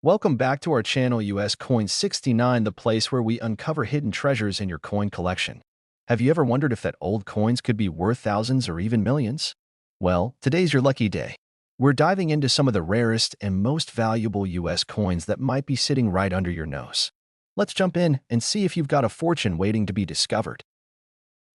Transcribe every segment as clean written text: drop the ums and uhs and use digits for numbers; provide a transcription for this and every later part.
Welcome back to our channel US Coin 69, the place where we uncover hidden treasures in your coin collection. Have you ever wondered if that old coins could be worth thousands or even millions? Well, today's your lucky day. We're diving into some of the rarest and most valuable US coins that might be sitting right under your nose. Let's jump in and see if you've got a fortune waiting to be discovered.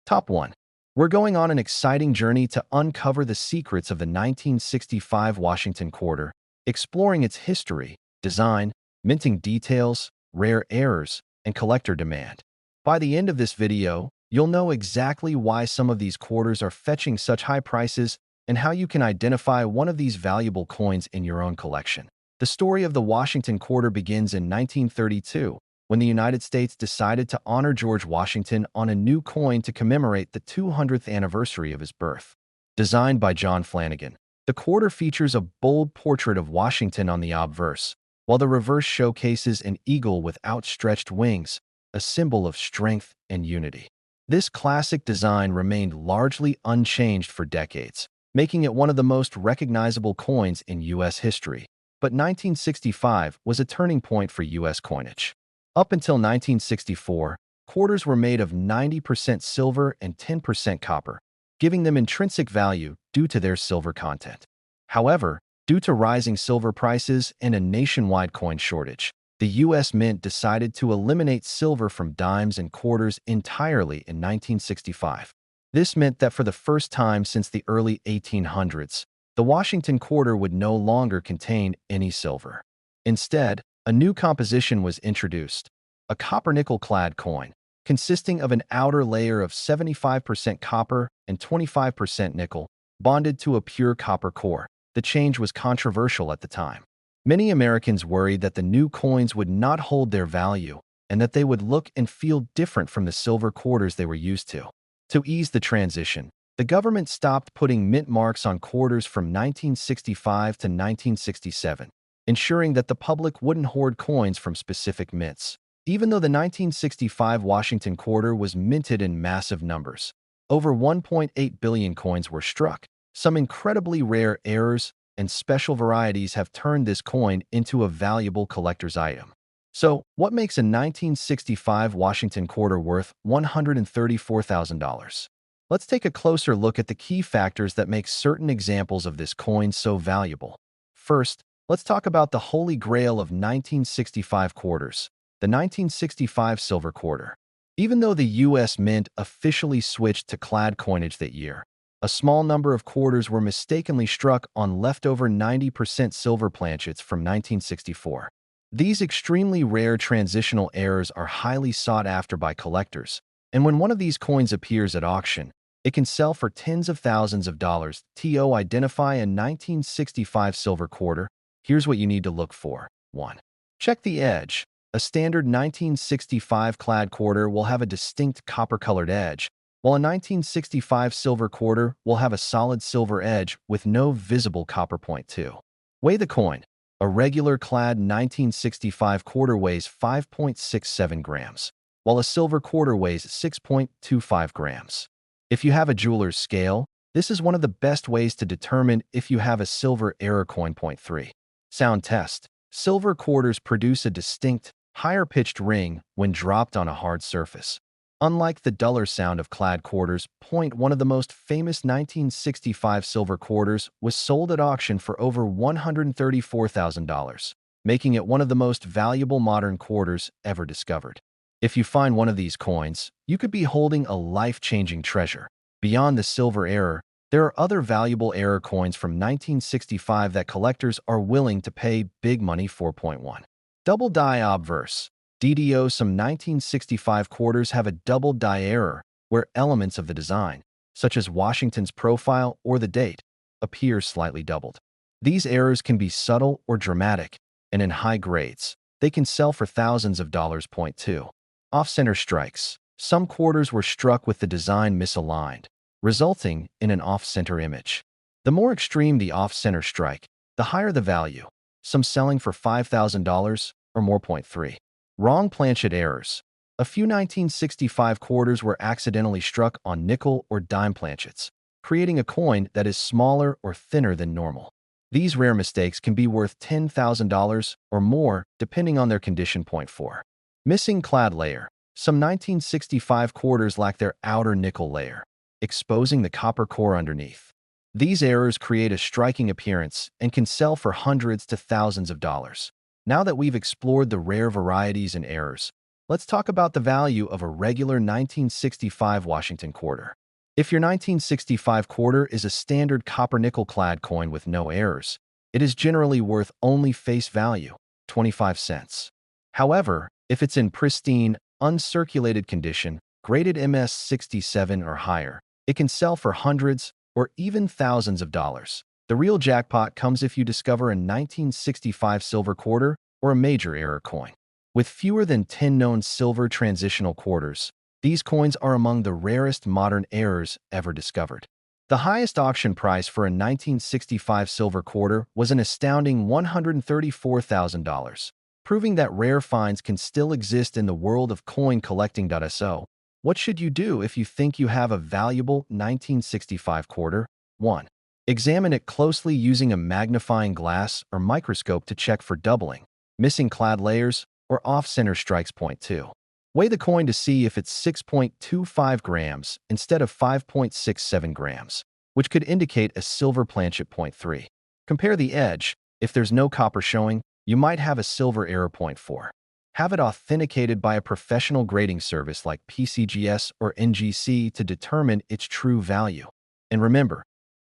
Top 1. We're going on an exciting journey to uncover the secrets of the 1965 Washington Quarter, exploring its history, design, minting details, rare errors, and collector demand. By the end of this video, you'll know exactly why some of these quarters are fetching such high prices and how you can identify one of these valuable coins in your own collection. The story of the Washington Quarter begins in 1932, when the United States decided to honor George Washington on a new coin to commemorate the 200th anniversary of his birth. Designed by John Flanagan, the quarter features a bold portrait of Washington on the obverse, while the reverse showcases an eagle with outstretched wings, a symbol of strength and unity. This classic design remained largely unchanged for decades, making it one of the most recognizable coins in U.S. history. But 1965 was a turning point for U.S. coinage. Up until 1964, quarters were made of 90% silver and 10% copper, giving them intrinsic value due to their silver content. However, due to rising silver prices and a nationwide coin shortage, the U.S. Mint decided to eliminate silver from dimes and quarters entirely in 1965. This meant that for the first time since the early 1800s, the Washington Quarter would no longer contain any silver. Instead, a new composition was introduced, a copper-nickel-clad coin, consisting of an outer layer of 75% copper and 25% nickel, bonded to a pure copper core. The change was controversial at the time. Many Americans worried that the new coins would not hold their value and that they would look and feel different from the silver quarters they were used to. To ease the transition, the government stopped putting mint marks on quarters from 1965 to 1967, ensuring that the public wouldn't hoard coins from specific mints. Even though the 1965 Washington Quarter was minted in massive numbers, over 1.8 billion coins were struck. Some incredibly rare errors and special varieties have turned this coin into a valuable collector's item. So, what makes a 1965 Washington Quarter worth $134,000? Let's take a closer look at the key factors that make certain examples of this coin so valuable. First, let's talk about the holy grail of 1965 quarters, the 1965 silver quarter. Even though the U.S. Mint officially switched to clad coinage that year, a small number of quarters were mistakenly struck on leftover 90% silver planchets from 1964. These extremely rare transitional errors are highly sought after by collectors, and when one of these coins appears at auction, it can sell for tens of thousands of dollars. To identify a 1965 silver quarter, here's what you need to look for. 1. Check the edge. A standard 1965 clad quarter will have a distinct copper-colored edge, while a 1965 silver quarter will have a solid silver edge with no visible copper point. 2. Weigh the coin. A regular clad 1965 quarter weighs 5.67 grams, while a silver quarter weighs 6.25 grams. If you have a jeweler's scale, this is one of the best ways to determine if you have a silver error coin. 3. Sound test. Silver quarters produce a distinct, higher-pitched ring when dropped on a hard surface. Unlike the duller sound of clad quarters, one of the most famous 1965 silver quarters was sold at auction for over $134,000, making it one of the most valuable modern quarters ever discovered. If you find one of these coins, you could be holding a life-changing treasure. Beyond the silver error, there are other valuable error coins from 1965 that collectors are willing to pay big money for. 1. Double die obverse. DDO. Some 1965 quarters have a double die error, where elements of the design, such as Washington's profile or the date, appear slightly doubled. These errors can be subtle or dramatic, and in high grades, they can sell for thousands of dollars. 2. Off-center strikes. Some quarters were struck with the design misaligned, resulting in an off-center image. The more extreme the off-center strike, the higher the value, some selling for $5,000 or more. 3. Wrong planchet errors. A few 1965 quarters were accidentally struck on nickel or dime planchets, creating a coin that is smaller or thinner than normal. These rare mistakes can be worth $10,000 or more, depending on their condition. Point 4. Missing clad layer. Some 1965 quarters lack their outer nickel layer, exposing the copper core underneath. These errors create a striking appearance and can sell for hundreds to thousands of dollars. Now that we've explored the rare varieties and errors, let's talk about the value of a regular 1965 Washington quarter. If your 1965 quarter is a standard copper-nickel clad coin with no errors, it is generally worth only face value, 25 cents. However, if it's in pristine, uncirculated condition, graded MS-67 or higher, it can sell for hundreds or even thousands of dollars. The real jackpot comes if you discover a 1965 silver quarter or a major error coin. With fewer than 10 known silver transitional quarters, these coins are among the rarest modern errors ever discovered. The highest auction price for a 1965 silver quarter was an astounding $134,000, proving that rare finds can still exist in the world of coin collecting. So, what should you do if you think you have a valuable 1965 quarter? 1. Examine it closely using a magnifying glass or microscope to check for doubling, missing clad layers, or off-center strikes. Point 2. Weigh the coin to see if it's 6.25 grams instead of 5.67 grams, which could indicate a silver planchet. Point 3. Compare the edge. If there's no copper showing, you might have a silver error. Point 4. Have it authenticated by a professional grading service like PCGS or NGC to determine its true value. And remember,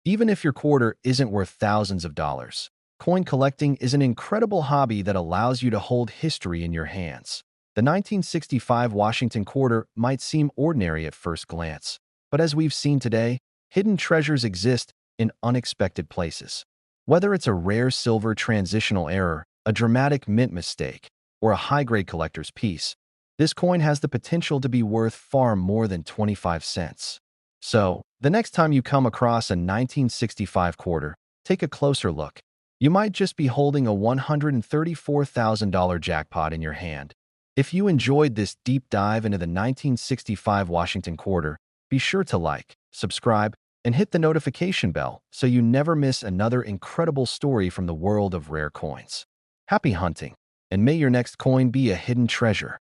even if your quarter isn't worth thousands of dollars, coin collecting is an incredible hobby that allows you to hold history in your hands. The 1965 Washington quarter might seem ordinary at first glance, but as we've seen today, hidden treasures exist in unexpected places. Whether it's a rare silver transitional error, a dramatic mint mistake, or a high-grade collector's piece, this coin has the potential to be worth far more than 25 cents. So, the next time you come across a 1965 quarter, take a closer look. You might just be holding a $134,000 jackpot in your hand. If you enjoyed this deep dive into the 1965 Washington quarter, be sure to like, subscribe, and hit the notification bell so you never miss another incredible story from the world of rare coins. Happy hunting, and may your next coin be a hidden treasure.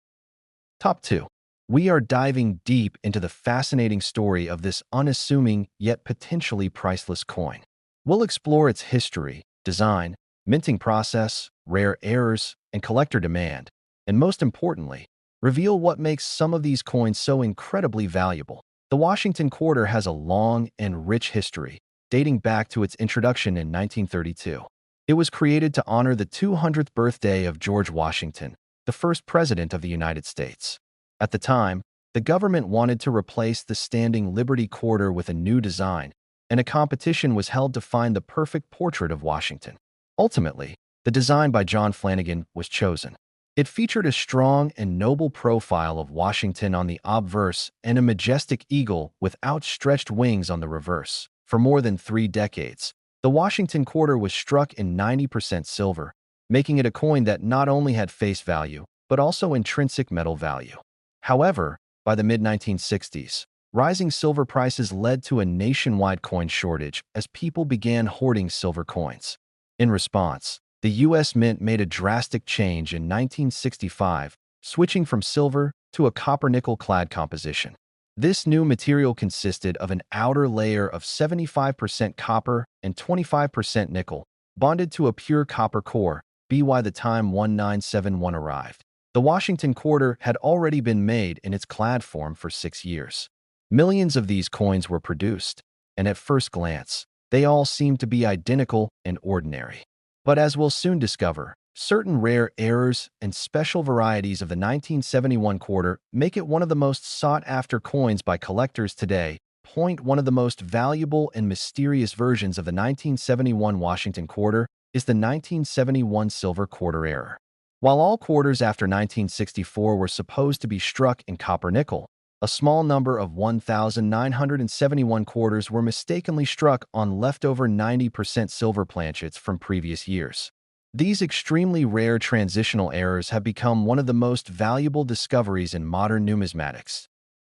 Top 2. We are diving deep into the fascinating story of this unassuming yet potentially priceless coin. We'll explore its history, design, minting process, rare errors, and collector demand, and most importantly, reveal what makes some of these coins so incredibly valuable. The Washington quarter has a long and rich history, dating back to its introduction in 1932. It was created to honor the 200th birthday of George Washington, the first president of the United States. At the time, the government wanted to replace the standing Liberty quarter with a new design, and a competition was held to find the perfect portrait of Washington. Ultimately, the design by John Flanagan was chosen. It featured a strong and noble profile of Washington on the obverse and a majestic eagle with outstretched wings on the reverse. For more than 3 decades, the Washington quarter was struck in 90% silver, making it a coin that not only had face value, but also intrinsic metal value. However, by the mid-1960s, rising silver prices led to a nationwide coin shortage as people began hoarding silver coins. In response, the U.S. Mint made a drastic change in 1965, switching from silver to a copper-nickel clad composition. This new material consisted of an outer layer of 75% copper and 25% nickel, bonded to a pure copper core. By the time 1971 arrived, the Washington quarter had already been made in its clad form for 6 years. Millions of these coins were produced, and at first glance, they all seemed to be identical and ordinary. But as we'll soon discover, certain rare errors and special varieties of the 1971 quarter make it one of the most sought-after coins by collectors today. One of the most valuable and mysterious versions of the 1971 Washington quarter is the 1971 silver quarter error. While all quarters after 1964 were supposed to be struck in copper-nickel, a small number of 1,971 quarters were mistakenly struck on leftover 90% silver planchets from previous years. These extremely rare transitional errors have become one of the most valuable discoveries in modern numismatics.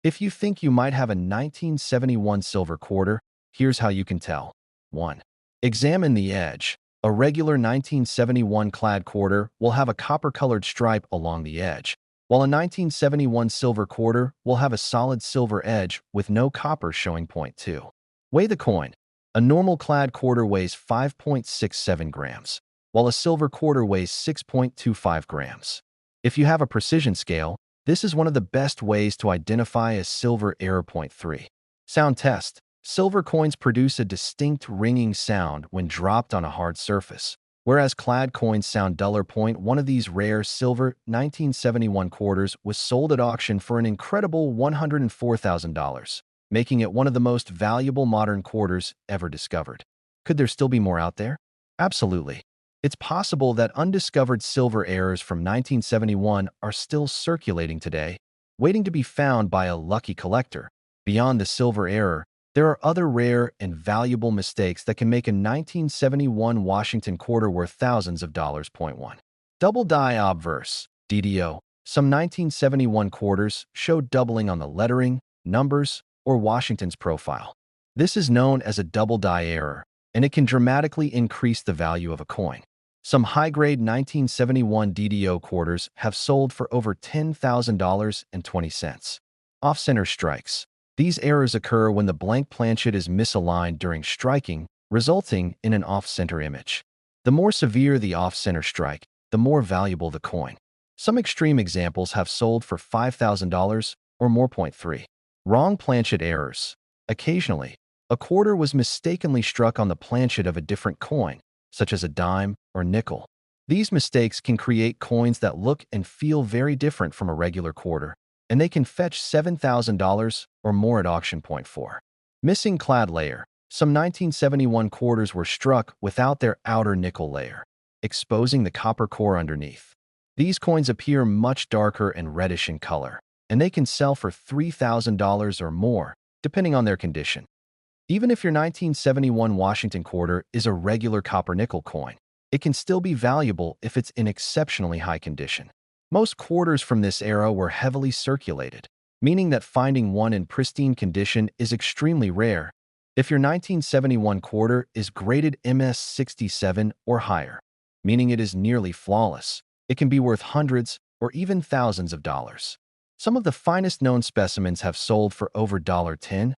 If you think you might have a 1971 silver quarter, here's how you can tell. 1. Examine the edge. A regular 1971 clad quarter will have a copper-colored stripe along the edge, while a 1971 silver quarter will have a solid silver edge with no copper showing. Point 2. Weigh the coin. A normal clad quarter weighs 5.67 grams, while a silver quarter weighs 6.25 grams. If you have a precision scale, this is one of the best ways to identify a silver error. Point 3. Sound test. Silver coins produce a distinct ringing sound when dropped on a hard surface, whereas clad coins sound duller. Point 1 of these rare silver 1971 quarters was sold at auction for an incredible $104,000, making it one of the most valuable modern quarters ever discovered. Could there still be more out there? Absolutely. It's possible that undiscovered silver errors from 1971 are still circulating today, waiting to be found by a lucky collector. Beyond the silver error, there are other rare and valuable mistakes that can make a 1971 Washington quarter worth thousands of dollars. Point 1. Double die obverse, DDO. Some 1971 quarters show doubling on the lettering, numbers, or Washington's profile. This is known as a double die error, and it can dramatically increase the value of a coin. Some high-grade 1971 DDO quarters have sold for over $10,020. Off-center strikes. These errors occur when the blank planchet is misaligned during striking, resulting in an off-center image. The more severe the off-center strike, the more valuable the coin. Some extreme examples have sold for $5,000 or more. Point 3. Wrong planchet errors. Occasionally, a quarter was mistakenly struck on the planchet of a different coin, such as a dime or nickel. These mistakes can create coins that look and feel very different from a regular quarter, and they can fetch $7,000 or more at auction. Point 4. Missing clad layer. Some 1971 quarters were struck without their outer nickel layer, exposing the copper core underneath. These coins appear much darker and reddish in color, and they can sell for $3,000 or more, depending on their condition. Even if your 1971 Washington quarter is a regular copper-nickel coin, it can still be valuable if it's in exceptionally high condition. Most quarters from this era were heavily circulated, meaning that finding one in pristine condition is extremely rare. If your 1971 quarter is graded MS67 or higher, meaning it is nearly flawless, it can be worth hundreds or even thousands of dollars. Some of the finest known specimens have sold for over $10,000.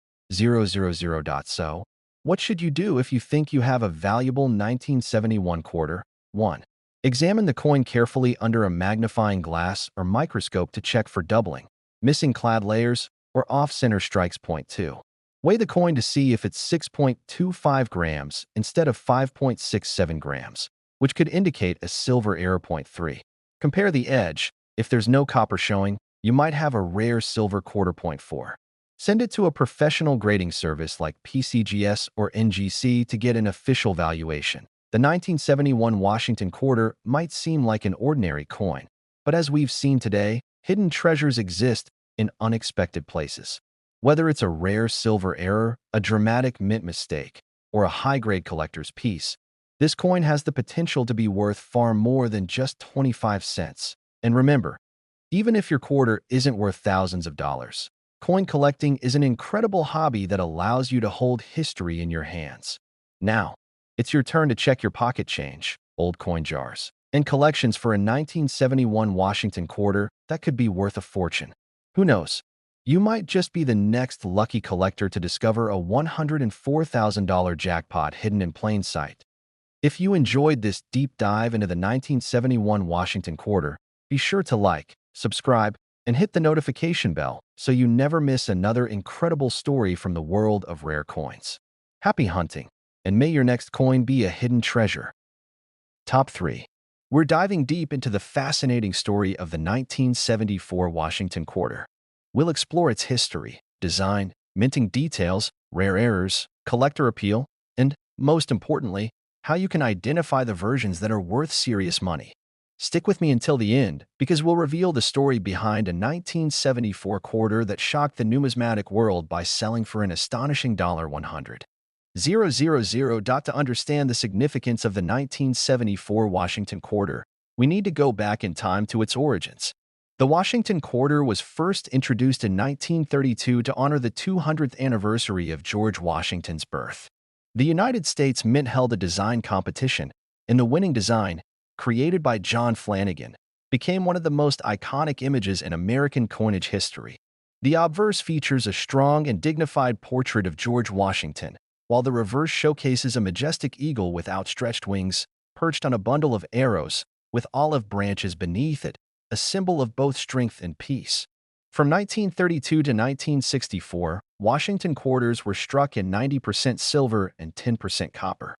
So, what should you do if you think you have a valuable 1971 quarter? 1. Examine the coin carefully under a magnifying glass or microscope to check for doubling, missing clad layers, or off-center strikes. Point 2. Weigh the coin to see if it's 6.25 grams instead of 5.67 grams, which could indicate a silver error. Point 3. Compare the edge. If there's no copper showing, you might have a rare silver quarter. Point 4. Send it to a professional grading service like PCGS or NGC to get an official valuation. The 1971 Washington quarter might seem like an ordinary coin, but as we've seen today, hidden treasures exist in unexpected places. Whether it's a rare silver error, a dramatic mint mistake, or a high-grade collector's piece, this coin has the potential to be worth far more than just 25 cents. And remember, even if your quarter isn't worth thousands of dollars, coin collecting is an incredible hobby that allows you to hold history in your hands. Now, it's your turn to check your pocket change, old coin jars, and collections for a 1971 Washington quarter that could be worth a fortune. Who knows? You might just be the next lucky collector to discover a $104,000 jackpot hidden in plain sight. If you enjoyed this deep dive into the 1971 Washington quarter, be sure to like, subscribe, and hit the notification bell so you never miss another incredible story from the world of rare coins. Happy hunting, and may your next coin be a hidden treasure. Top 3. We're diving deep into the fascinating story of the 1974 Washington quarter. We'll explore its history, design, minting details, rare errors, collector appeal, and, most importantly, how you can identify the versions that are worth serious money. Stick with me until the end, because we'll reveal the story behind a 1974 quarter that shocked the numismatic world by selling for an astonishing $100,000. To understand the significance of the 1974 Washington quarter, we need to go back in time to its origins. The Washington quarter was first introduced in 1932 to honor the 200th anniversary of George Washington's birth. The United States Mint held a design competition, and the winning design, created by John Flanagan, became one of the most iconic images in American coinage history. The obverse features a strong and dignified portrait of George Washington, while the reverse showcases a majestic eagle with outstretched wings, perched on a bundle of arrows, with olive branches beneath it, a symbol of both strength and peace. From 1932 to 1964, Washington quarters were struck in 90% silver and 10% copper.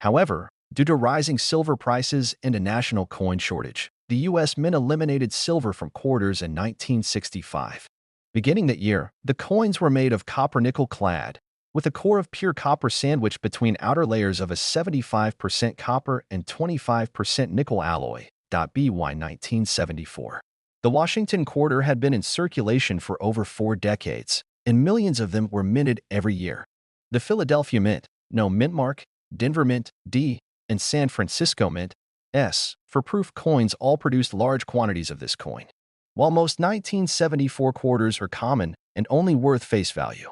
However, due to rising silver prices and a national coin shortage, the U.S. Mint eliminated silver from quarters in 1965. Beginning that year, the coins were made of copper-nickel clad, with a core of pure copper sandwiched between outer layers of a 75% copper and 25% nickel alloy. By 1974. The Washington quarter had been in circulation for over 4 decades, and millions of them were minted every year. The Philadelphia Mint, no Mint Mark, Denver Mint, D, and San Francisco Mint, S, for proof coins all produced large quantities of this coin. While most 1974 quarters are common and only worth face value,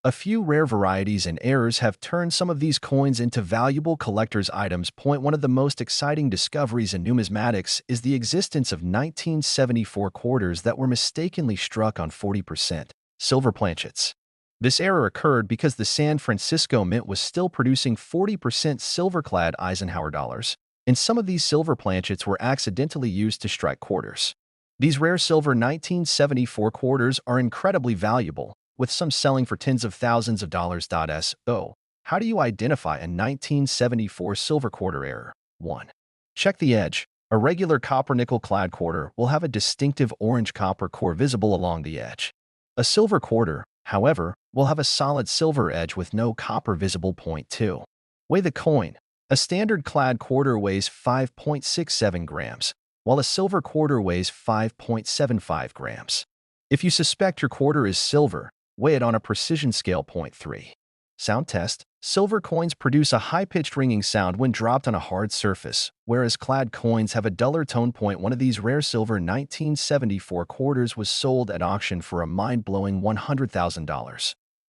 a few rare varieties and errors have turned some of these coins into valuable collector's items. One of the most exciting discoveries in numismatics is the existence of 1974 quarters that were mistakenly struck on 40% silver planchets. This error occurred because the San Francisco Mint was still producing 40% silver-clad Eisenhower dollars, and some of these silver planchets were accidentally used to strike quarters. These rare silver 1974 quarters are incredibly valuable, with some selling for tens of thousands of dollars. So, how do you identify a 1974 silver quarter error? 1. Check the edge. A regular copper-nickel clad quarter will have a distinctive orange copper core visible along the edge. A silver quarter, however, will have a solid silver edge with no copper visible. 2. Weigh the coin. A standard clad quarter weighs 5.67 grams, while a silver quarter weighs 5.75 grams. If you suspect your quarter is silver, weigh it on a precision scale. 3. Sound test. Silver coins produce a high-pitched ringing sound when dropped on a hard surface, whereas clad coins have a duller tone. One of these rare silver 1974 quarters was sold at auction for a mind-blowing $100,000,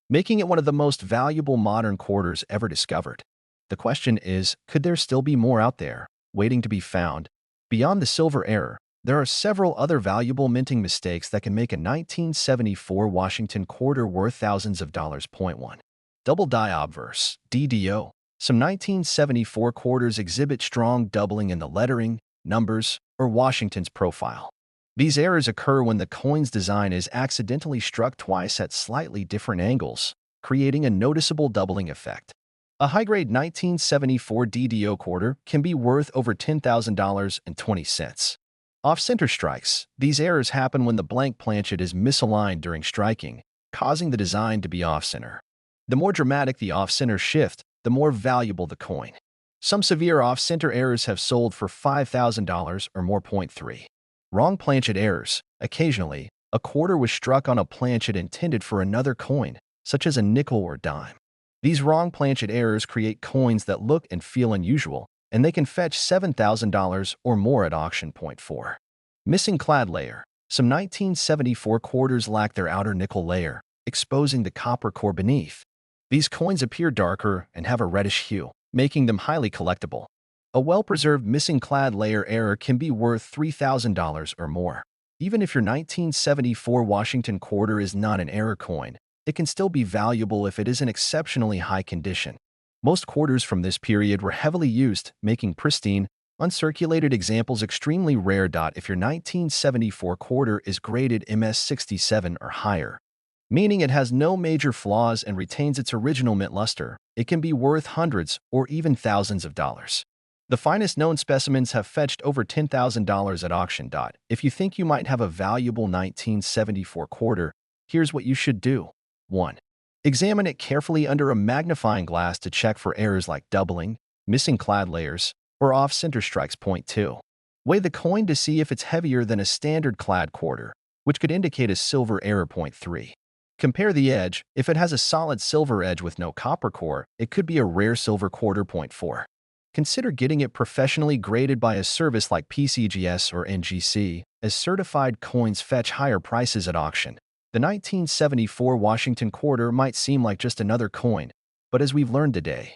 making it one of the most valuable modern quarters ever discovered. The question is, could there still be more out there, waiting to be found? Beyond the silver error, there are several other valuable minting mistakes that can make a 1974 Washington quarter worth thousands of dollars. 1. Double die obverse, DDO. Some 1974 quarters exhibit strong doubling in the lettering, numbers, or Washington's profile. These errors occur when the coin's design is accidentally struck twice at slightly different angles, creating a noticeable doubling effect. A high-grade 1974 DDO quarter can be worth over $10,020. Off-center strikes. These errors happen when the blank planchet is misaligned during striking, causing the design to be off-center. The more dramatic the off-center shift, the more valuable the coin. Some severe off-center errors have sold for $5,000 or more. 3. Wrong planchet errors. Occasionally, a quarter was struck on a planchet intended for another coin, such as a nickel or dime. These wrong planchet errors create coins that look and feel unusual, and they can fetch $7,000 or more at auction. 4. Missing clad layer. Some 1974 quarters lack their outer nickel layer, exposing the copper core beneath. These coins appear darker and have a reddish hue, making them highly collectible. A well-preserved missing clad layer error can be worth $3,000 or more. Even if your 1974 Washington quarter is not an error coin, it can still be valuable if it is in exceptionally high condition. Most quarters from this period were heavily used, making pristine, uncirculated examples extremely rare. If your 1974 quarter is graded MS67 or higher, meaning it has no major flaws and retains its original mint luster, it can be worth hundreds or even thousands of dollars. The finest known specimens have fetched over $10,000 at auction. If you think you might have a valuable 1974 quarter, here's what you should do. 1. Examine it carefully under a magnifying glass to check for errors like doubling, missing clad layers, or off-center strikes. 2. Weigh the coin to see if it's heavier than a standard clad quarter, which could indicate a silver error. 3. Compare the edge. If it has a solid silver edge with no copper core, it could be a rare silver quarter. 4. Consider getting it professionally graded by a service like PCGS or NGC, as certified coins fetch higher prices at auction. The 1974 Washington quarter might seem like just another coin, but as we've learned today,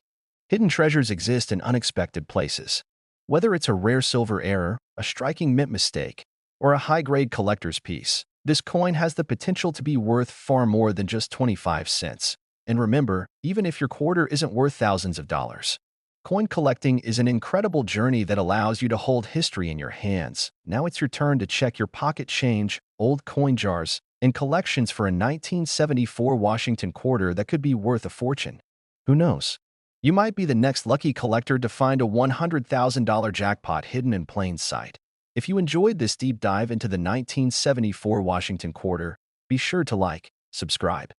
hidden treasures exist in unexpected places. Whether it's a rare silver error, a striking mint mistake, or a high-grade collector's piece, this coin has the potential to be worth far more than just 25 cents. And remember, even if your quarter isn't worth thousands of dollars, coin collecting is an incredible journey that allows you to hold history in your hands. Now it's your turn to check your pocket change, old coin jars, and collections for a 1974 Washington quarter that could be worth a fortune. Who knows? You might be the next lucky collector to find a $100,000 jackpot hidden in plain sight. If you enjoyed this deep dive into the 1974 Washington quarter, be sure to like, subscribe,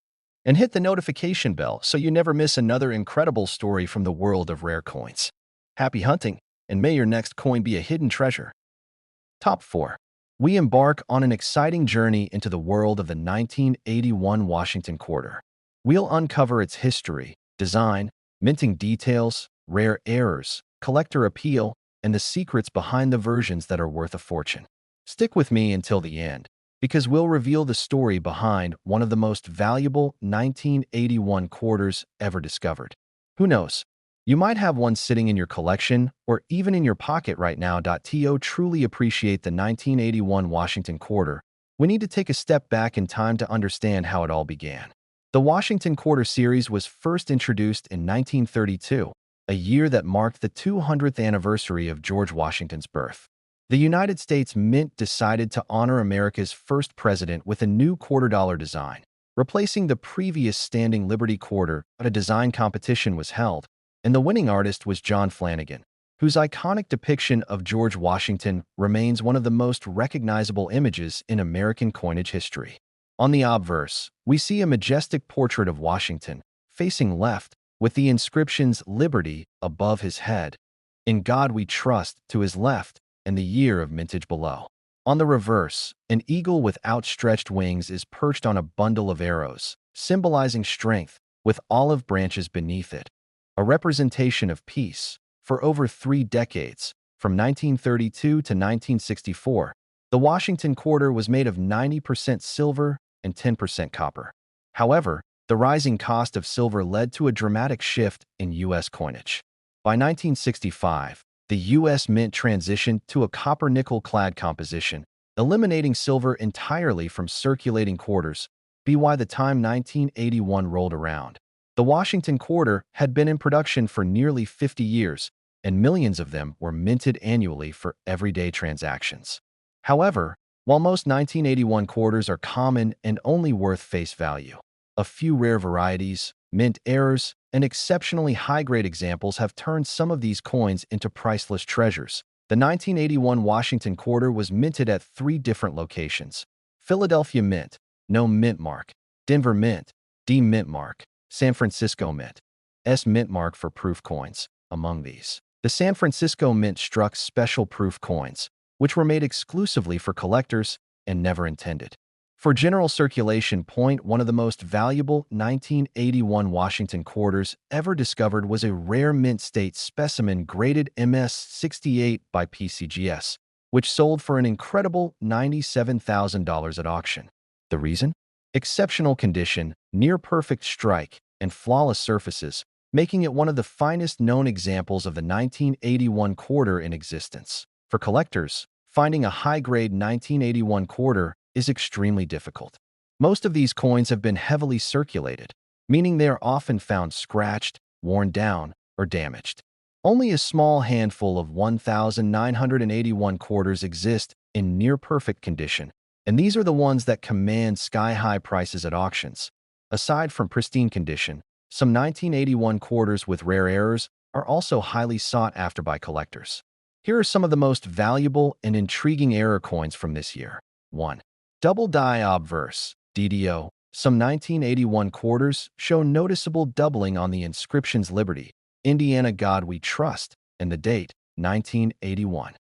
and hit the notification bell so you never miss another incredible story from the world of rare coins. Happy hunting, and may your next coin be a hidden treasure. Top 4. We embark on an exciting journey into the world of the 1981 Washington quarter. We'll uncover its history, design, minting details, rare errors, collector appeal, and the secrets behind the versions that are worth a fortune. Stick with me until the end, because we'll reveal the story behind one of the most valuable 1981 quarters ever discovered. Who knows? You might have one sitting in your collection or even in your pocket right now. To truly appreciate the 1981 Washington quarter, we need to take a step back in time to understand how it all began. The Washington Quarter series was first introduced in 1932, a year that marked the 200th anniversary of George Washington's birth. The United States Mint decided to honor America's first president with a new $quarter design, replacing the previous standing Liberty quarter. A design competition was held, and the winning artist was John Flanagan, whose iconic depiction of George Washington remains one of the most recognizable images in American coinage history. On the obverse, we see a majestic portrait of Washington, facing left, with the inscriptions Liberty above his head, In God We Trust to his left, and the year of mintage below. On the reverse, an eagle with outstretched wings is perched on a bundle of arrows, symbolizing strength, with olive branches beneath it, a representation of peace. For over 3 decades, from 1932 to 1964, the Washington quarter was made of 90% silver and 10% copper. However, the rising cost of silver led to a dramatic shift in U.S. coinage. By 1965, the U.S. Mint transitioned to a copper-nickel-clad composition, eliminating silver entirely from circulating quarters. By the time 1981 rolled around, the Washington quarter had been in production for nearly 50 years, and millions of them were minted annually for everyday transactions. However, while most 1981 quarters are common and only worth face value, a few rare varieties, mint errors, and exceptionally high-grade examples have turned some of these coins into priceless treasures. The 1981 Washington quarter was minted at 3 different locations: Philadelphia Mint, no mint mark; Denver Mint, D mint mark; San Francisco Mint, S mint mark for proof coins. Among these, the San Francisco Mint struck special proof coins, which were made exclusively for collectors and never intended for general circulation. One of the most valuable 1981 Washington quarters ever discovered was a rare mint state specimen graded MS-68 by PCGS, which sold for an incredible $97,000 at auction. The reason? Exceptional condition, near-perfect strike, and flawless surfaces, making it one of the finest known examples of the 1981 quarter in existence. For collectors, finding a high-grade 1981 quarter is extremely difficult. Most of these coins have been heavily circulated, meaning they are often found scratched, worn down, or damaged. Only a small handful of 1,981 quarters exist in near-perfect condition, and these are the ones that command sky-high prices at auctions. Aside from pristine condition, some 1981 quarters with rare errors are also highly sought after by collectors. Here are some of the most valuable and intriguing error coins from this year. 1. Double Die Obverse, DDO. Some 1981 quarters show noticeable doubling on the inscriptions Liberty, Indiana God We Trust, and the date, 1981.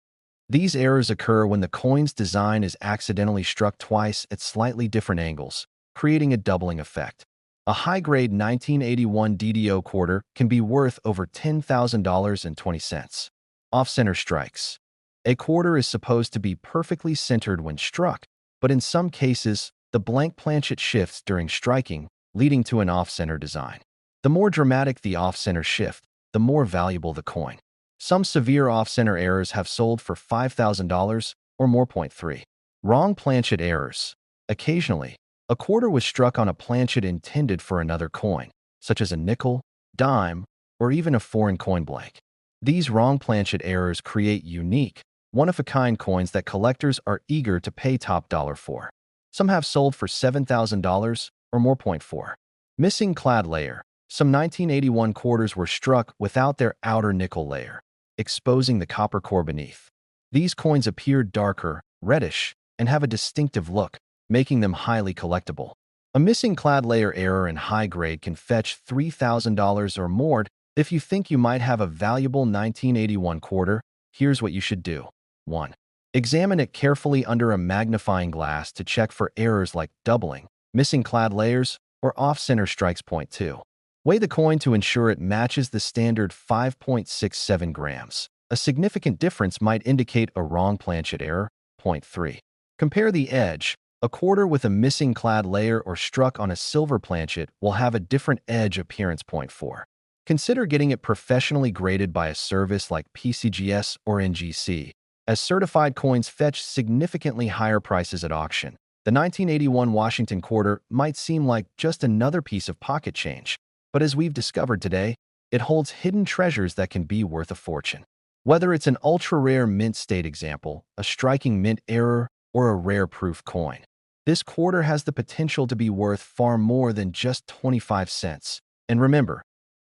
These errors occur when the coin's design is accidentally struck twice at slightly different angles, creating a doubling effect. A high-grade 1981 DDO quarter can be worth over $10,000.20. Off-center strikes. A quarter is supposed to be perfectly centered when struck, but in some cases, the blank planchet shifts during striking, leading to an off-center design. The more dramatic the off-center shift, the more valuable the coin. Some severe off-center errors have sold for $5,000 or more. Point 3. Wrong planchet errors. Occasionally, a quarter was struck on a planchet intended for another coin, such as a nickel, dime, or even a foreign coin blank. These wrong planchet errors create unique, one-of-a-kind coins that collectors are eager to pay top dollar for. Some have sold for $7,000 or more. Point 4. Missing clad layer. Some 1981 quarters were struck without their outer nickel layer, exposing the copper core beneath. These coins appear darker, reddish, and have a distinctive look, making them highly collectible. A missing clad layer error in high grade can fetch $3,000 or more. If you think you might have a valuable 1981 quarter, here's what you should do. 1. Examine it carefully under a magnifying glass to check for errors like doubling, missing clad layers, or off-center strikes. Point 2. Weigh the coin to ensure it matches the standard 5.67 grams. A significant difference might indicate a wrong planchet error. Point 3. Compare the edge. A quarter with a missing clad layer or struck on a silver planchet will have a different edge appearance. Point 4. Consider getting it professionally graded by a service like PCGS or NGC, as certified coins fetch significantly higher prices at auction. The 1981 Washington quarter might seem like just another piece of pocket change, but as we've discovered today, it holds hidden treasures that can be worth a fortune. Whether it's an ultra-rare mint state example, a striking mint error, or a rare proof coin, this quarter has the potential to be worth far more than just 25 cents. And remember,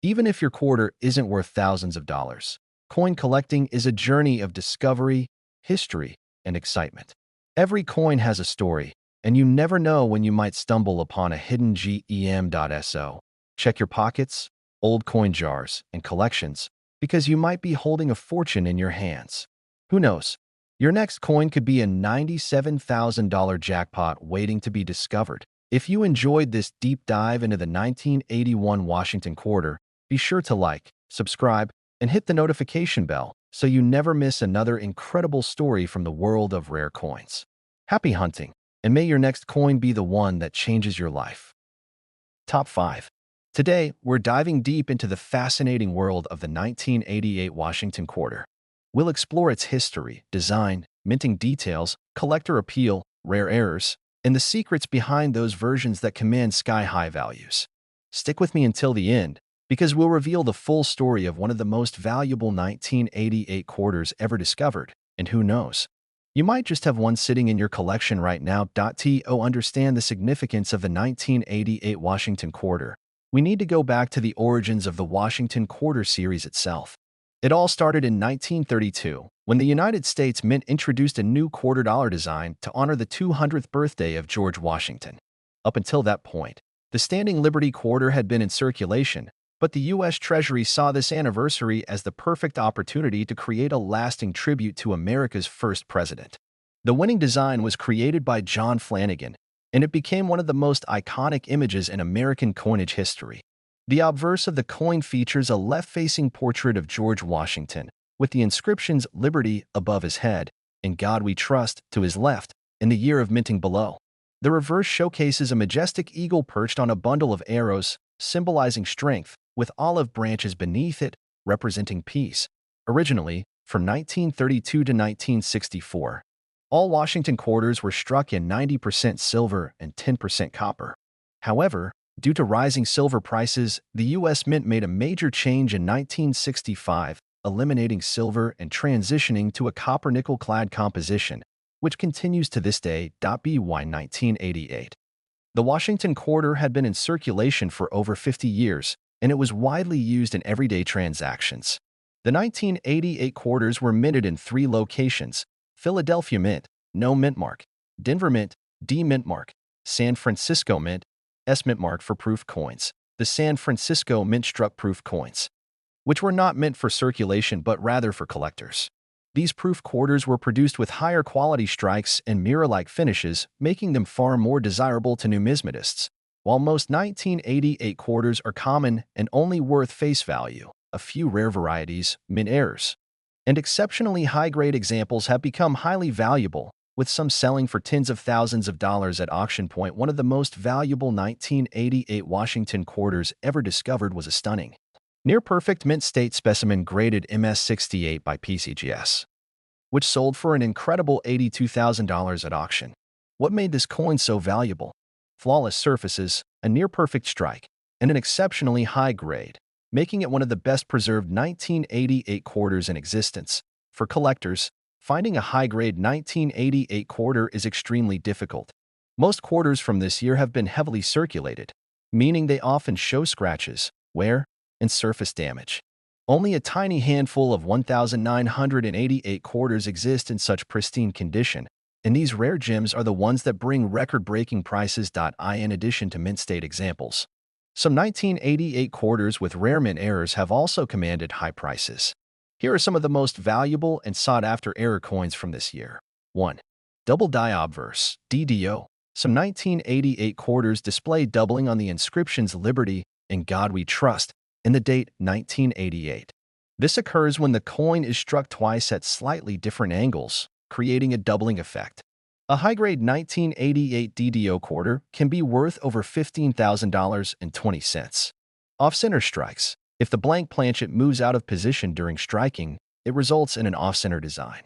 even if your quarter isn't worth thousands of dollars, coin collecting is a journey of discovery, history, and excitement. Every coin has a story, and you never know when you might stumble upon a hidden gem.so. Check your pockets, old coin jars, and collections, because you might be holding a fortune in your hands. Who knows? Your next coin could be a $97,000 jackpot waiting to be discovered. If you enjoyed this deep dive into the 1981 Washington quarter, be sure to like, subscribe, and hit the notification bell so you never miss another incredible story from the world of rare coins. Happy hunting, and may your next coin be the one that changes your life. Top 5. Today, we're diving deep into the fascinating world of the 1988 Washington quarter. We'll explore its history, design, minting details, collector appeal, rare errors, and the secrets behind those versions that command sky-high values. Stick with me until the end, because we'll reveal the full story of one of the most valuable 1988 quarters ever discovered, and who knows? You might just have one sitting in your collection right now. To understand the significance of the 1988 Washington quarter, we need to go back to the origins of the Washington quarter series itself. It all started in 1932, when the United States Mint introduced a new $quarter design to honor the 200th birthday of George Washington. Up until that point, the Standing Liberty quarter had been in circulation, but the U.S. Treasury saw this anniversary as the perfect opportunity to create a lasting tribute to America's first president. The winning design was created by John Flanagan, and it became one of the most iconic images in American coinage history. The obverse of the coin features a left-facing portrait of George Washington, with the inscriptions Liberty above his head and God We Trust to his left, and the year of minting below. The reverse showcases a majestic eagle perched on a bundle of arrows, symbolizing strength, with olive branches beneath it, representing peace. Originally, from 1932 to 1964, all Washington quarters were struck in 90% silver and 10% copper. However, due to rising silver prices, the U.S. Mint made a major change in 1965, eliminating silver and transitioning to a copper-nickel clad composition, which continues to this day. By 1988. The Washington quarter had been in circulation for over 50 years, and it was widely used in everyday transactions. The 1988 quarters were minted in 3 locations: Philadelphia Mint, no mint mark; Denver Mint, D mint mark; San Francisco Mint, S mint mark for proof coins. The San Francisco Mint struck proof coins, which were not meant for circulation but rather for collectors. These proof quarters were produced with higher quality strikes and mirror-like finishes, making them far more desirable to numismatists. While most 1988 quarters are common and only worth face value, a few rare varieties, mint errors, and exceptionally high-grade examples have become highly valuable, with some selling for tens of thousands of dollars at auction. Point: one of the most valuable 1988 Washington quarters ever discovered was a stunning Near Perfect Mint State Specimen Graded MS68 by PCGS, which sold for an incredible $82,000 at auction. What made this coin so valuable? Flawless surfaces, a near-perfect strike, and an exceptionally high grade, making it one of the best-preserved 1988 quarters in existence. For collectors, finding a high-grade 1988 quarter is extremely difficult. Most quarters from this year have been heavily circulated, meaning they often show scratches, wear, and surface damage. Only a tiny handful of 1,988 quarters exist in such pristine condition, and these rare gems are the ones that bring record-breaking prices. In addition to mint state examples, some 1988 quarters with rare mint errors have also commanded high prices. Here are some of the most valuable and sought-after error coins from this year. 1. Double Die Obverse, DDO. Some 1988 quarters display doubling on the inscriptions Liberty and God We Trust and the date 1988. This occurs when the coin is struck twice at slightly different angles, creating a doubling effect. A high-grade 1988 DDO quarter can be worth over $15,020. Off-center strikes. If the blank planchet moves out of position during striking, it results in an off-center design.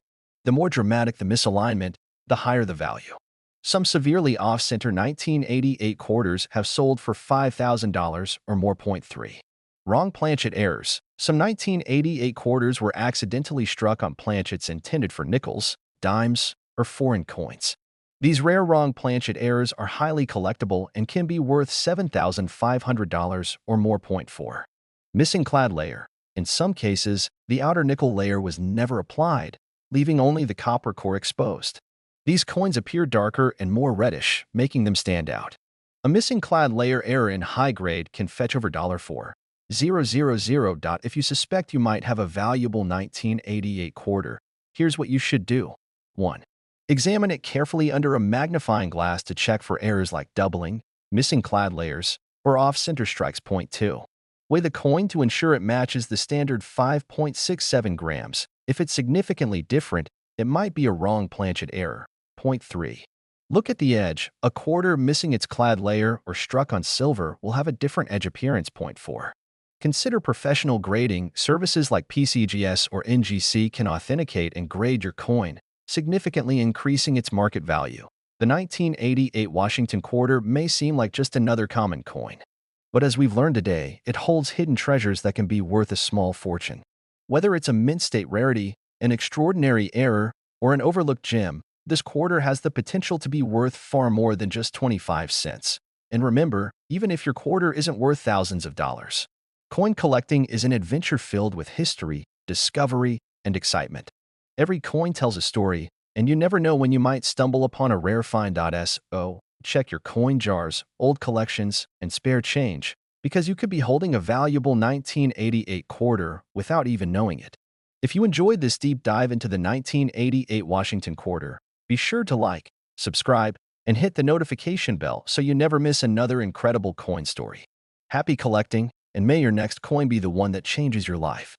The more dramatic the misalignment, the higher the value. Some severely off-center 1988 quarters have sold for $5,000 or more. 3. Wrong planchet errors. Some 1988 quarters were accidentally struck on planchets intended for nickels, dimes, or foreign coins. These rare wrong planchet errors are highly collectible and can be worth $7,500 or more. 4. Missing clad layer. In some cases, the outer nickel layer was never applied, leaving only the copper core exposed. These coins appear darker and more reddish, making them stand out. A missing clad layer error in high grade can fetch over $4,000. If you suspect you might have a valuable 1988 quarter, here's what you should do. 1. Examine it carefully under a magnifying glass to check for errors like doubling, missing clad layers, or off-center strikes. 2. Weigh the coin to ensure it matches the standard 5.67 grams. If it's significantly different, it might be a wrong planchet error. 3. Look at the edge. A quarter missing its clad layer or struck on silver will have a different edge appearance. 4. Consider professional grading. Services like PCGS or NGC can authenticate and grade your coin, significantly increasing its market value. The 1988 Washington quarter may seem like just another common coin, but as we've learned today, it holds hidden treasures that can be worth a small fortune. Whether it's a mint state rarity, an extraordinary error, or an overlooked gem, this quarter has the potential to be worth far more than just 25 cents. And remember, even if your quarter isn't worth thousands of dollars, coin collecting is an adventure filled with history, discovery, and excitement. Every coin tells a story, and you never know when you might stumble upon a rare find. So, check your coin jars, old collections, and spare change, because you could be holding a valuable 1988 quarter without even knowing it. If you enjoyed this deep dive into the 1988 Washington quarter, be sure to like, subscribe, and hit the notification bell so you never miss another incredible coin story. Happy collecting, and may your next coin be the one that changes your life.